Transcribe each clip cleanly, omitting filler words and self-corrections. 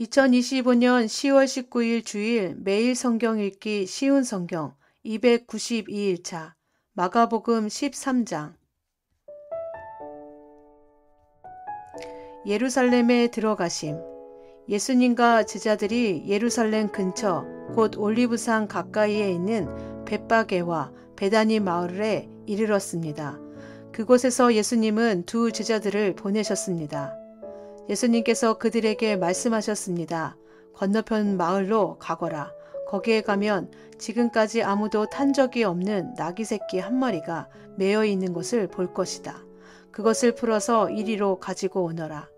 2025년 10월 19일 주일 매일 성경 읽기 쉬운 성경 292일차 마가복음 13장. 예루살렘에 들어가심. 예수님과 제자들이 예루살렘 근처 곧 올리브산 가까이에 있는 벳바게와 베다니 마을에 이르렀습니다. 그곳에서 예수님은 두 제자들을 보내셨습니다. 예수님께서 그들에게 말씀하셨습니다. 건너편 마을로 가거라. 거기에 가면 지금까지 아무도 탄 적이 없는 나귀 새끼 한 마리가 매어 있는 것을 볼 것이다. 그것을 풀어서 이리로 가지고 오너라.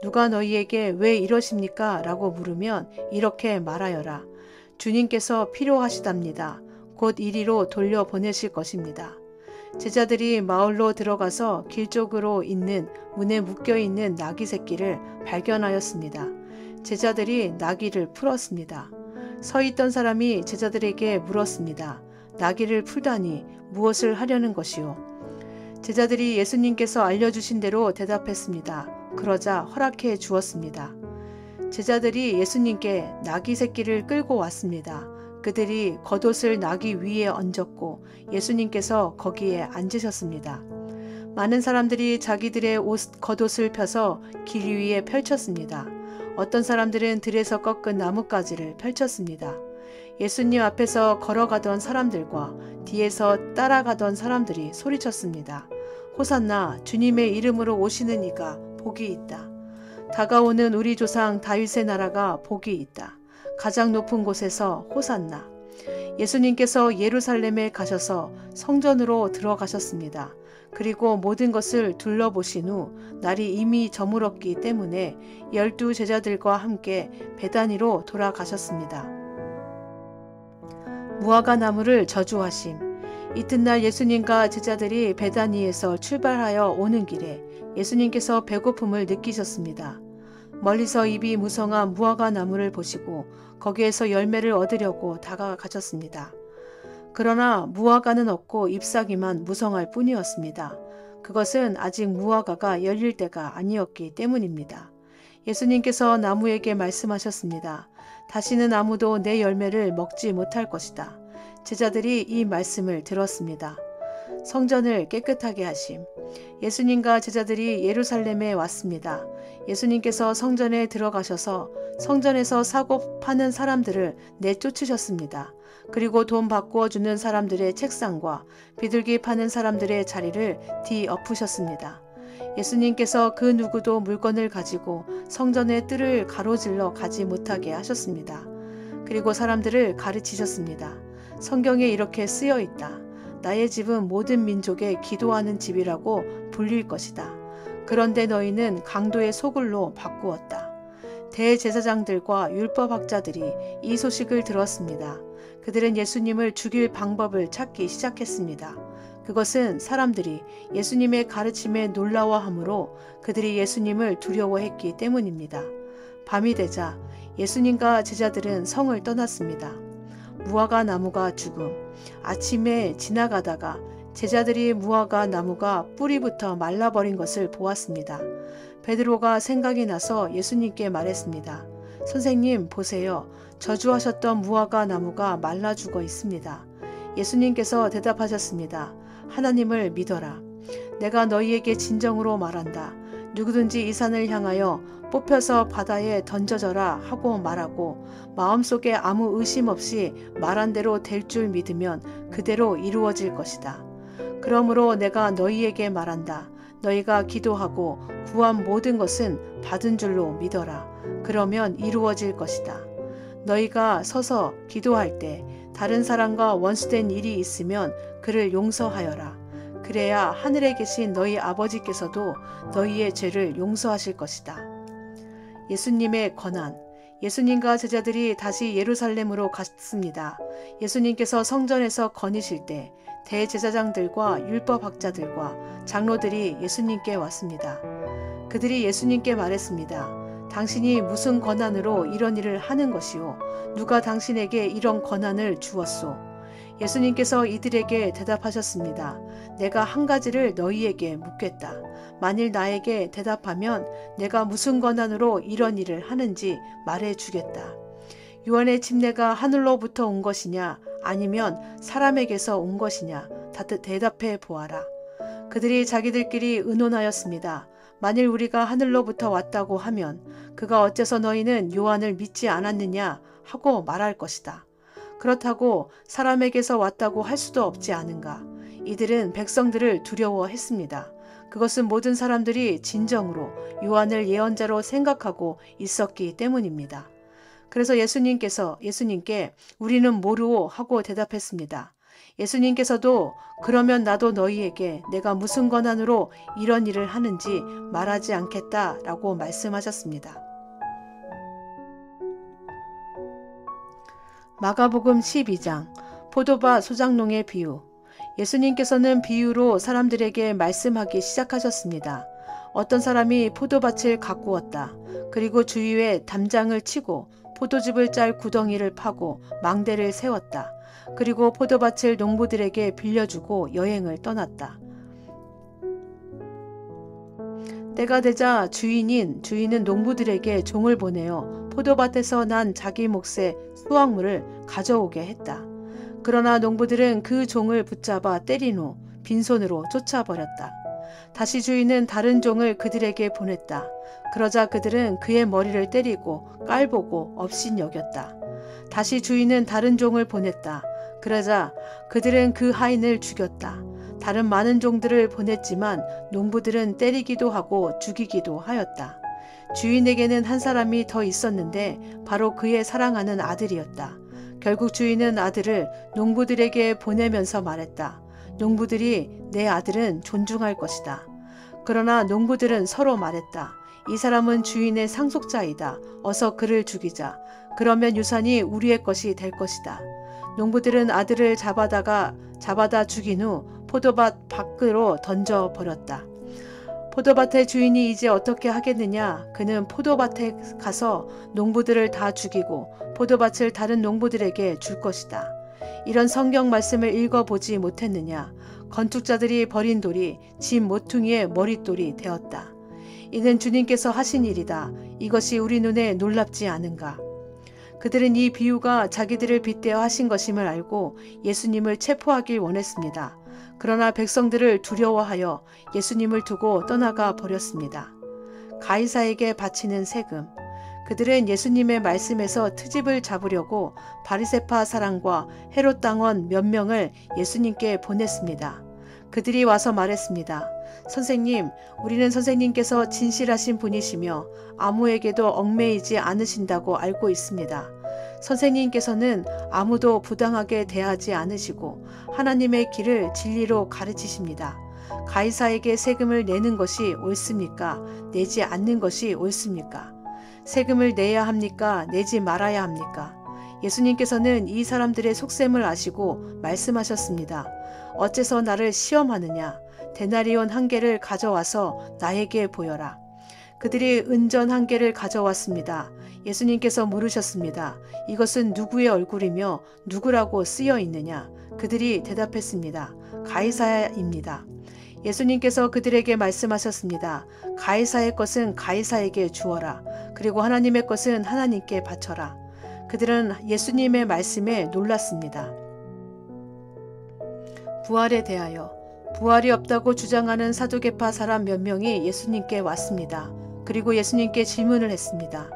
누가 너희에게 왜 이러십니까? 라고 물으면 이렇게 말하여라. 주님께서 필요하시답니다. 곧 이리로 돌려보내실 것입니다. 제자들이 마을로 들어가서 길 쪽으로 있는 문에 묶여있는 나귀 새끼를 발견하였습니다. 제자들이 나귀를 풀었습니다. 서 있던 사람이 제자들에게 물었습니다. 나귀를 풀다니 무엇을 하려는 것이오? 제자들이 예수님께서 알려주신 대로 대답했습니다. 그러자 허락해 주었습니다. 제자들이 예수님께 나귀 새끼를 끌고 왔습니다. 그들이 겉옷을 나귀 위에 얹었고 예수님께서 거기에 앉으셨습니다. 많은 사람들이 자기들의 겉옷을 펴서 길 위에 펼쳤습니다. 어떤 사람들은 들에서 꺾은 나뭇가지를 펼쳤습니다. 예수님 앞에서 걸어가던 사람들과 뒤에서 따라가던 사람들이 소리쳤습니다. 호산나, 주님의 이름으로 오시는 이가 복이 있다. 다가오는 우리 조상 다윗의 나라가 복이 있다. 가장 높은 곳에서 호산나. 예수님께서 예루살렘에 가셔서 성전으로 들어가셨습니다. 그리고 모든 것을 둘러보신 후 날이 이미 저물었기 때문에 12 제자들과 함께 베다니로 돌아가셨습니다. 무화과 나무를 저주하심. 이튿날 예수님과 제자들이 베다니에서 출발하여 오는 길에 예수님께서 배고픔을 느끼셨습니다. 멀리서 잎이 무성한 무화과 나무를 보시고 거기에서 열매를 얻으려고 다가가셨습니다. 그러나 무화과는 없고 잎사귀만 무성할 뿐이었습니다. 그것은 아직 무화과가 열릴 때가 아니었기 때문입니다. 예수님께서 나무에게 말씀하셨습니다. 다시는 아무도 내 열매를 먹지 못할 것이다. 제자들이 이 말씀을 들었습니다. 성전을 깨끗하게 하심. 예수님과 제자들이 예루살렘에 왔습니다. 예수님께서 성전에 들어가셔서 성전에서 사고 파는 사람들을 내쫓으셨습니다. 그리고 돈 바꾸어 주는 사람들의 책상과 비둘기 파는 사람들의 자리를 뒤엎으셨습니다. 예수님께서 그 누구도 물건을 가지고 성전의 뜰을 가로질러 가지 못하게 하셨습니다. 그리고 사람들을 가르치셨습니다. 성경에 이렇게 쓰여 있다. 나의 집은 모든 민족의 기도하는 집이라고 불릴 것이다. 그런데 너희는 강도의 소굴로 바꾸었다. 대제사장들과 율법학자들이 이 소식을 들었습니다. 그들은 예수님을 죽일 방법을 찾기 시작했습니다. 그것은 사람들이 예수님의 가르침에 놀라워하므로 그들이 예수님을 두려워했기 때문입니다. 밤이 되자 예수님과 제자들은 성을 떠났습니다. 무화과 나무가 죽음. 아침에 지나가다가 제자들이 무화과 나무가 뿌리부터 말라버린 것을 보았습니다. 베드로가 생각이 나서 예수님께 말했습니다. 선생님, 보세요. 저주하셨던 무화과 나무가 말라 죽어 있습니다. 예수님께서 대답하셨습니다. 하나님을 믿어라. 내가 너희에게 진정으로 말한다. 누구든지 이 산을 향하여 뽑혀서 바다에 던져져라 하고 말하고 마음속에 아무 의심 없이 말한 대로 될 줄 믿으면 그대로 이루어질 것이다. 그러므로 내가 너희에게 말한다. 너희가 기도하고 구한 모든 것은 받은 줄로 믿어라. 그러면 이루어질 것이다. 너희가 서서 기도할 때 다른 사람과 원수된 일이 있으면 그를 용서하여라. 그래야 하늘에 계신 너희 아버지께서도 너희의 죄를 용서하실 것이다. 예수님의 권한. 예수님과 제자들이 다시 예루살렘으로 갔습니다. 예수님께서 성전에서 거니실 때 대제사장들과 율법학자들과 장로들이 예수님께 왔습니다. 그들이 예수님께 말했습니다. 당신이 무슨 권한으로 이런 일을 하는 것이오? 누가 당신에게 이런 권한을 주었소? 예수님께서 이들에게 대답하셨습니다. 내가 한 가지를 너희에게 묻겠다. 만일 나에게 대답하면 내가 무슨 권한으로 이런 일을 하는지 말해 주겠다. 요한의 침례가 하늘로부터 온 것이냐 아니면 사람에게서 온 것이냐 대답해 보아라. 그들이 자기들끼리 의논하였습니다. 만일 우리가 하늘로부터 왔다고 하면 그가 어째서 너희는 요한을 믿지 않았느냐 하고 말할 것이다. 그렇다고 사람에게서 왔다고 할 수도 없지 않은가. 이들은 백성들을 두려워했습니다. 그것은 모든 사람들이 진정으로 요한을 예언자로 생각하고 있었기 때문입니다. 그래서 예수님께 우리는 모르오 하고 대답했습니다. 예수님께서도 그러면 나도 너희에게 내가 무슨 권한으로 이런 일을 하는지 말하지 않겠다라고 말씀하셨습니다. 마가복음 12장 포도밭 소작농의 비유. 예수님께서는 비유로 사람들에게 말씀하기 시작하셨습니다. 어떤 사람이 포도밭을 가꾸었다. 그리고 주위에 담장을 치고 포도즙을 짤 구덩이를 파고 망대를 세웠다. 그리고 포도밭을 농부들에게 빌려주고 여행을 떠났다. 때가 되자 주인은 농부들에게 종을 보내어 포도밭에서 난 자기 몫의 수확물을 가져오게 했다. 그러나 농부들은 그 종을 붙잡아 때린 후 빈손으로 쫓아버렸다. 다시 주인은 다른 종을 그들에게 보냈다. 그러자 그들은 그의 머리를 때리고 깔보고 업신여겼다. 다시 주인은 다른 종을 보냈다. 그러자 그들은 그 하인을 죽였다. 다른 많은 종들을 보냈지만 농부들은 때리기도 하고 죽이기도 하였다. 주인에게는 한 사람이 더 있었는데 바로 그의 사랑하는 아들이었다. 결국 주인은 아들을 농부들에게 보내면서 말했다. 농부들이 내 아들은 존중할 것이다. 그러나 농부들은 서로 말했다. 이 사람은 주인의 상속자이다. 어서 그를 죽이자. 그러면 유산이 우리의 것이 될 것이다. 농부들은 아들을 잡아다 죽인 후 포도밭 밖으로 던져버렸다. 포도밭의 주인이 이제 어떻게 하겠느냐? 그는 포도밭에 가서 농부들을 다 죽이고 포도밭을 다른 농부들에게 줄 것이다. 이런 성경 말씀을 읽어보지 못했느냐? 건축자들이 버린 돌이 집 모퉁이의 머릿돌이 되었다. 이는 주님께서 하신 일이다. 이것이 우리 눈에 놀랍지 않은가? 그들은 이 비유가 자기들을 빗대어 하신 것임을 알고 예수님을 체포하길 원했습니다. 그러나 백성들을 두려워하여 예수님을 두고 떠나가 버렸습니다. 가이사에게 바치는 세금. 그들은 예수님의 말씀에서 트집을 잡으려고 바리새파 사람과 헤롯 당원 몇 명을 예수님께 보냈습니다. 그들이 와서 말했습니다. 선생님, 우리는 선생님께서 진실하신 분이시며 아무에게도 얽매이지 않으신다고 알고 있습니다. 선생님께서는 아무도 부당하게 대하지 않으시고 하나님의 길을 진리로 가르치십니다. 가이사에게 세금을 내는 것이 옳습니까? 내지 않는 것이 옳습니까? 세금을 내야 합니까? 내지 말아야 합니까? 예수님께서는 이 사람들의 속셈을 아시고 말씀하셨습니다. 어째서 나를 시험하느냐? 데나리온 한 개를 가져와서 나에게 보여라. 그들이 은전 한 개를 가져왔습니다. 예수님께서 물으셨습니다. 이것은 누구의 얼굴이며 누구라고 쓰여 있느냐? 그들이 대답했습니다. 가이사입니다. 예수님께서 그들에게 말씀하셨습니다. 가이사의 것은 가이사에게 주어라. 그리고 하나님의 것은 하나님께 바쳐라. 그들은 예수님의 말씀에 놀랐습니다. 부활에 대하여 부활이 없다고 주장하는 사두개파 사람 몇 명이 예수님께 왔습니다. 그리고 예수님께 질문을 했습니다.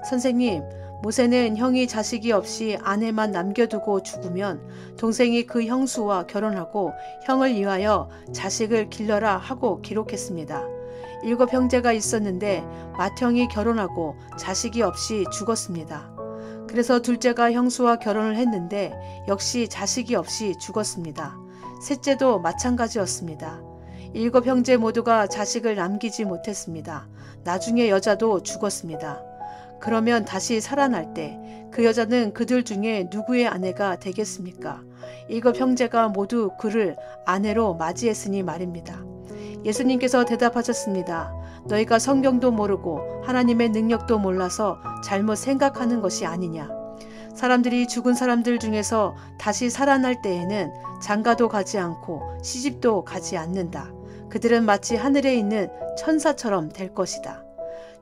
선생님, 모세는 형이 자식이 없이 아내만 남겨두고 죽으면 동생이 그 형수와 결혼하고 형을 위하여 자식을 길러라 하고 기록했습니다. 7 형제가 있었는데 맏형이 결혼하고 자식이 없이 죽었습니다. 그래서 둘째가 형수와 결혼을 했는데 역시 자식이 없이 죽었습니다. 셋째도 마찬가지였습니다. 7 형제 모두가 자식을 남기지 못했습니다. 나중에 여자도 죽었습니다. 그러면 다시 살아날 때 그 여자는 그들 중에 누구의 아내가 되겠습니까? 7 형제가 모두 그를 아내로 맞이했으니 말입니다. 예수님께서 대답하셨습니다. 너희가 성경도 모르고 하나님의 능력도 몰라서 잘못 생각하는 것이 아니냐. 사람들이 죽은 사람들 중에서 다시 살아날 때에는 장가도 가지 않고 시집도 가지 않는다. 그들은 마치 하늘에 있는 천사처럼 될 것이다.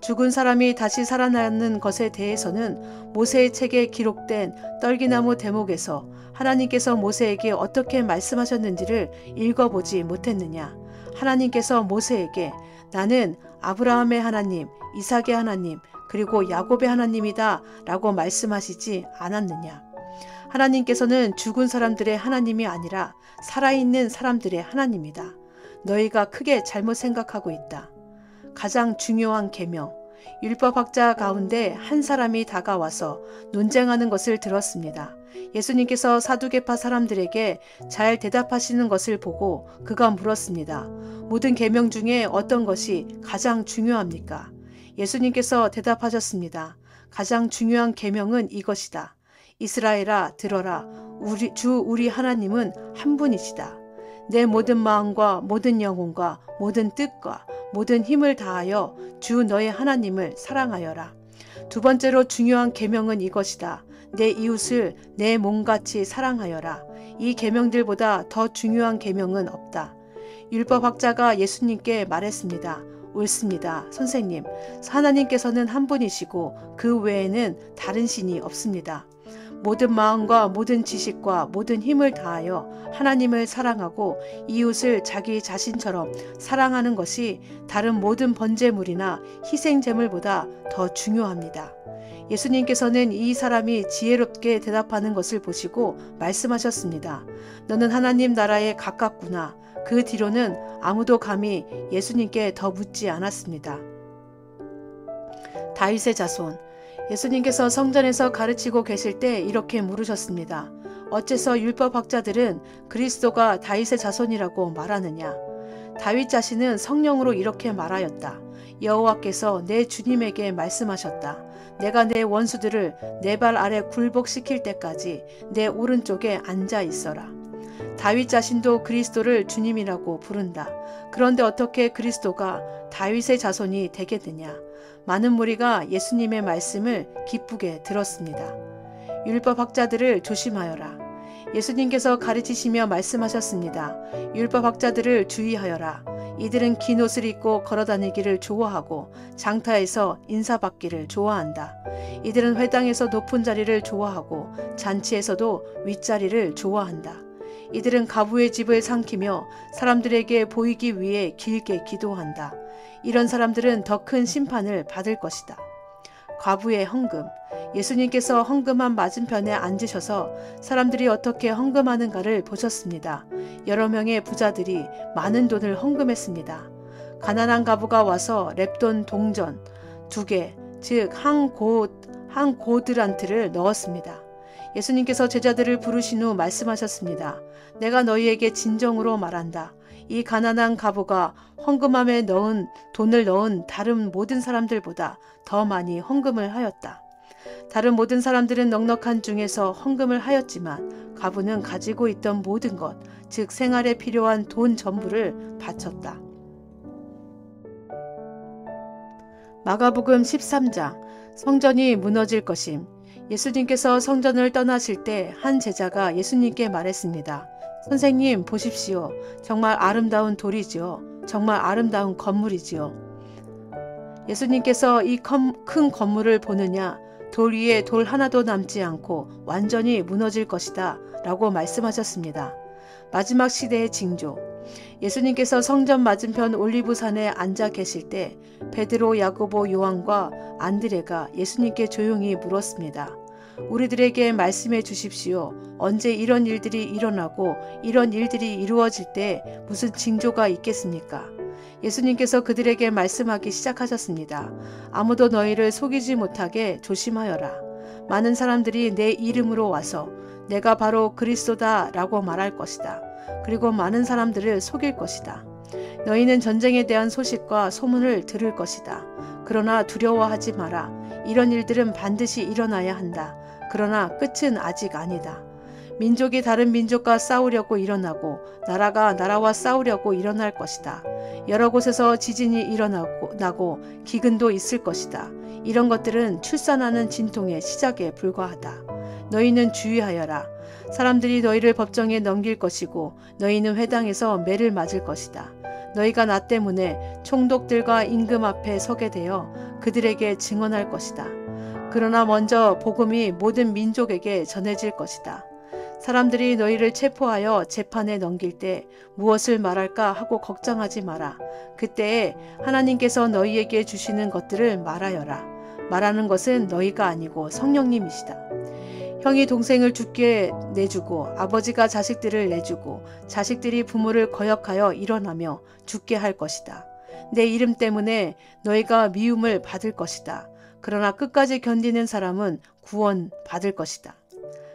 죽은 사람이 다시 살아나는 것에 대해서는 모세의 책에 기록된 떨기나무 대목에서 하나님께서 모세에게 어떻게 말씀하셨는지를 읽어보지 못했느냐. 하나님께서 모세에게 나는 아브라함의 하나님, 이삭의 하나님, 그리고 야곱의 하나님이다 라고 말씀하시지 않았느냐. 하나님께서는 죽은 사람들의 하나님이 아니라 살아있는 사람들의 하나님이다. 너희가 크게 잘못 생각하고 있다. 가장 중요한 계명. 율법학자 가운데 한 사람이 다가와서 논쟁하는 것을 들었습니다. 예수님께서 사두개파 사람들에게 잘 대답하시는 것을 보고 그가 물었습니다. 모든 계명 중에 어떤 것이 가장 중요합니까? 예수님께서 대답하셨습니다. 가장 중요한 계명은 이것이다. 이스라엘아 들어라. 우리 하나님은 한 분이시다. 내 모든 마음과 모든 영혼과 모든 뜻과 모든 힘을 다하여 주 너의 하나님을 사랑하여라. 두 번째로 중요한 계명은 이것이다. 내 이웃을 내 몸같이 사랑하여라. 이 계명들보다 더 중요한 계명은 없다. 율법학자가 예수님께 말했습니다. 옳습니다. 선생님, 하나님께서는 한 분이시고 그 외에는 다른 신이 없습니다. 모든 마음과 모든 지식과 모든 힘을 다하여 하나님을 사랑하고 이웃을 자기 자신처럼 사랑하는 것이 다른 모든 번제물이나 희생제물보다 더 중요합니다. 예수님께서는 이 사람이 지혜롭게 대답하는 것을 보시고 말씀하셨습니다. 너는 하나님 나라에 가깝구나. 그 뒤로는 아무도 감히 예수님께 더 묻지 않았습니다. 다윗의 자손. 예수님께서 성전에서 가르치고 계실 때 이렇게 물으셨습니다. 어째서 율법학자들은 그리스도가 다윗의 자손이라고 말하느냐? 다윗 자신은 성령으로 이렇게 말하였다. 여호와께서 내 주님에게 말씀하셨다. 내가 내 원수들을 내 발 아래 굴복시킬 때까지 내 오른쪽에 앉아 있어라. 다윗 자신도 그리스도를 주님이라고 부른다. 그런데 어떻게 그리스도가 다윗의 자손이 되게 되냐? 많은 무리가 예수님의 말씀을 기쁘게 들었습니다. 율법학자들을 조심하여라. 예수님께서 가르치시며 말씀하셨습니다. 율법학자들을 주의하여라. 이들은 긴 옷을 입고 걸어다니기를 좋아하고 장타에서 인사받기를 좋아한다. 이들은 회당에서 높은 자리를 좋아하고 잔치에서도 윗자리를 좋아한다. 이들은 가부의 집을 삼키며 사람들에게 보이기 위해 길게 기도한다. 이런 사람들은 더 큰 심판을 받을 것이다. 과부의 헌금. 예수님께서 헌금한 맞은편에 앉으셔서 사람들이 어떻게 헌금하는가를 보셨습니다. 여러 명의 부자들이 많은 돈을 헌금했습니다. 가난한 과부가 와서 랩돈 동전 2개, 즉 한 고드란트를 넣었습니다. 예수님께서 제자들을 부르신 후 말씀하셨습니다. 내가 너희에게 진정으로 말한다. 이 가난한 과부가 헌금함에 돈을 넣은 다른 모든 사람들보다 더 많이 헌금을 하였다. 다른 모든 사람들은 넉넉한 중에서 헌금을 하였지만 과부는 가지고 있던 모든 것, 즉 생활에 필요한 돈 전부를 바쳤다. 마가복음 13장. 성전이 무너질 것임. 예수님께서 성전을 떠나실 때 한 제자가 예수님께 말했습니다. 선생님 보십시오. 정말 아름다운 돌이지요. 정말 아름다운 건물이지요. 예수님께서 이 큰 건물을 보느냐? 돌 위에 돌 하나도 남지 않고 완전히 무너질 것이다 라고 말씀하셨습니다. 마지막 시대의 징조. 예수님께서 성전 맞은편 올리브산에 앉아 계실 때 베드로, 야고보, 요한과 안드레가 예수님께 조용히 물었습니다. 우리들에게 말씀해 주십시오. 언제 이런 일들이 일어나고 이런 일들이 이루어질 때 무슨 징조가 있겠습니까? 예수님께서 그들에게 말씀하기 시작하셨습니다. 아무도 너희를 속이지 못하게 조심하여라. 많은 사람들이 내 이름으로 와서 내가 바로 그리스도다 라고 말할 것이다. 그리고 많은 사람들을 속일 것이다. 너희는 전쟁에 대한 소식과 소문을 들을 것이다. 그러나 두려워하지 마라. 이런 일들은 반드시 일어나야 한다. 그러나 끝은 아직 아니다. 민족이 다른 민족과 싸우려고 일어나고 나라가 나라와 싸우려고 일어날 것이다. 여러 곳에서 지진이 일어나고 기근도 있을 것이다. 이런 것들은 출산하는 진통의 시작에 불과하다. 너희는 주의하여라. 사람들이 너희를 법정에 넘길 것이고 너희는 회당에서 매를 맞을 것이다. 너희가 나 때문에 총독들과 임금 앞에 서게 되어 그들에게 증언할 것이다. 그러나 먼저 복음이 모든 민족에게 전해질 것이다. 사람들이 너희를 체포하여 재판에 넘길 때 무엇을 말할까 하고 걱정하지 마라. 그때에 하나님께서 너희에게 주시는 것들을 말하여라. 말하는 것은 너희가 아니고 성령님이시다. 형이 동생을 죽게 내주고 아버지가 자식들을 내주고 자식들이 부모를 거역하여 일어나며 죽게 할 것이다. 내 이름 때문에 너희가 미움을 받을 것이다. 그러나 끝까지 견디는 사람은 구원 받을 것이다.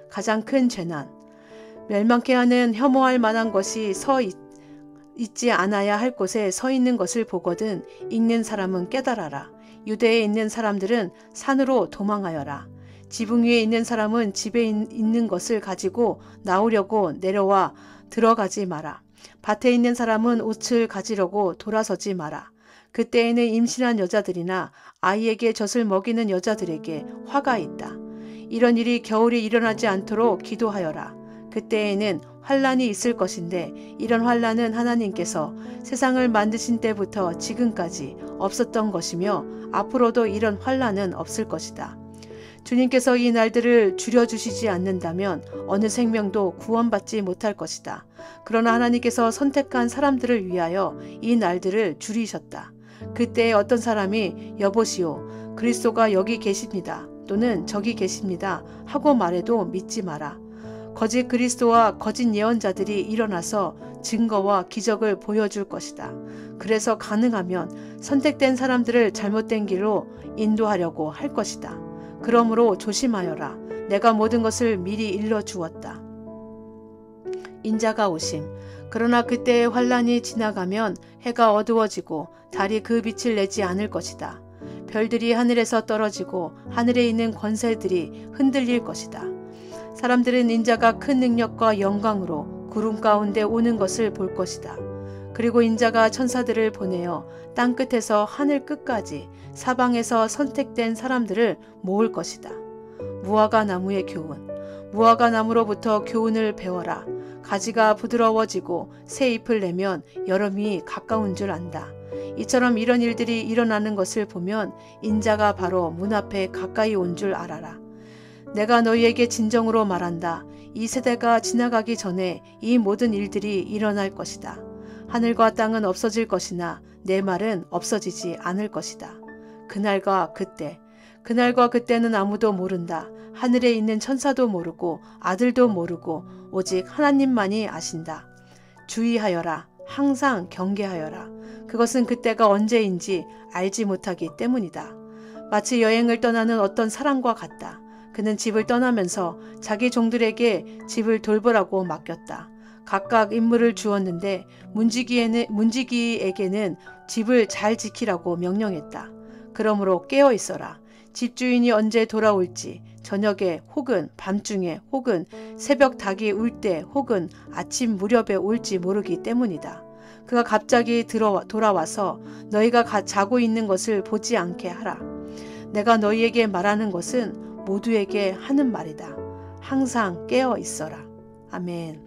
가장 큰 재난, 멸망케 하는 혐오할 만한 것이 있지 않아야 할 곳에 서 있는 것을 보거든 읽는 사람은 깨달아라. 유대에 있는 사람들은 산으로 도망하여라. 지붕 위에 있는 사람은 집에 있는 것을 가지고 나오려고 내려와 들어가지 마라. 밭에 있는 사람은 옷을 가지려고 돌아서지 마라. 그때에는 임신한 여자들이나 아이에게 젖을 먹이는 여자들에게 화가 있다. 이런 일이 겨울이 일어나지 않도록 기도하여라. 그때에는 환란이 있을 것인데 이런 환란은 하나님께서 세상을 만드신 때부터 지금까지 없었던 것이며 앞으로도 이런 환란은 없을 것이다. 주님께서 이 날들을 줄여주시지 않는다면 어느 생명도 구원받지 못할 것이다. 그러나 하나님께서 선택한 사람들을 위하여 이 날들을 줄이셨다. 그때 어떤 사람이 여보시오, 그리스도가 여기 계십니다. 또는 저기 계십니다. 하고 말해도 믿지 마라. 거짓 그리스도와 거짓 예언자들이 일어나서 증거와 기적을 보여줄 것이다. 그래서 가능하면 선택된 사람들을 잘못된 길로 인도하려고 할 것이다. 그러므로 조심하여라. 내가 모든 것을 미리 일러 주었다. 인자가 오심. 그러나 그때의 환란이 지나가면 해가 어두워지고 달이 그 빛을 내지 않을 것이다. 별들이 하늘에서 떨어지고 하늘에 있는 권세들이 흔들릴 것이다. 사람들은 인자가 큰 능력과 영광으로 구름 가운데 오는 것을 볼 것이다. 그리고 인자가 천사들을 보내어 땅끝에서 하늘 끝까지 사방에서 선택된 사람들을 모을 것이다. 무화과 나무의 교훈. 무화과 나무로부터 교훈을 배워라. 가지가 부드러워지고 새 잎을 내면 여름이 가까운 줄 안다. 이처럼 이런 일들이 일어나는 것을 보면 인자가 바로 문 앞에 가까이 온 줄 알아라. 내가 너희에게 진정으로 말한다. 이 세대가 지나가기 전에 이 모든 일들이 일어날 것이다. 하늘과 땅은 없어질 것이나 내 말은 없어지지 않을 것이다. 그날과 그때는 아무도 모른다. 하늘에 있는 천사도 모르고 아들도 모르고 오직 하나님만이 아신다. 주의하여라. 항상 경계하여라. 그것은 그때가 언제인지 알지 못하기 때문이다. 마치 여행을 떠나는 어떤 사람과 같다. 그는 집을 떠나면서 자기 종들에게 집을 돌보라고 맡겼다. 각각 임무를 주었는데 문지기에게는 집을 잘 지키라고 명령했다. 그러므로 깨어 있어라. 집주인이 언제 돌아올지 저녁에 혹은 밤중에 혹은 새벽 닭이 울 때 혹은 아침 무렵에 올지 모르기 때문이다. 그가 갑자기 돌아와서 너희가 자고 있는 것을 보지 않게 하라. 내가 너희에게 말하는 것은 모두에게 하는 말이다. 항상 깨어 있어라. 아멘.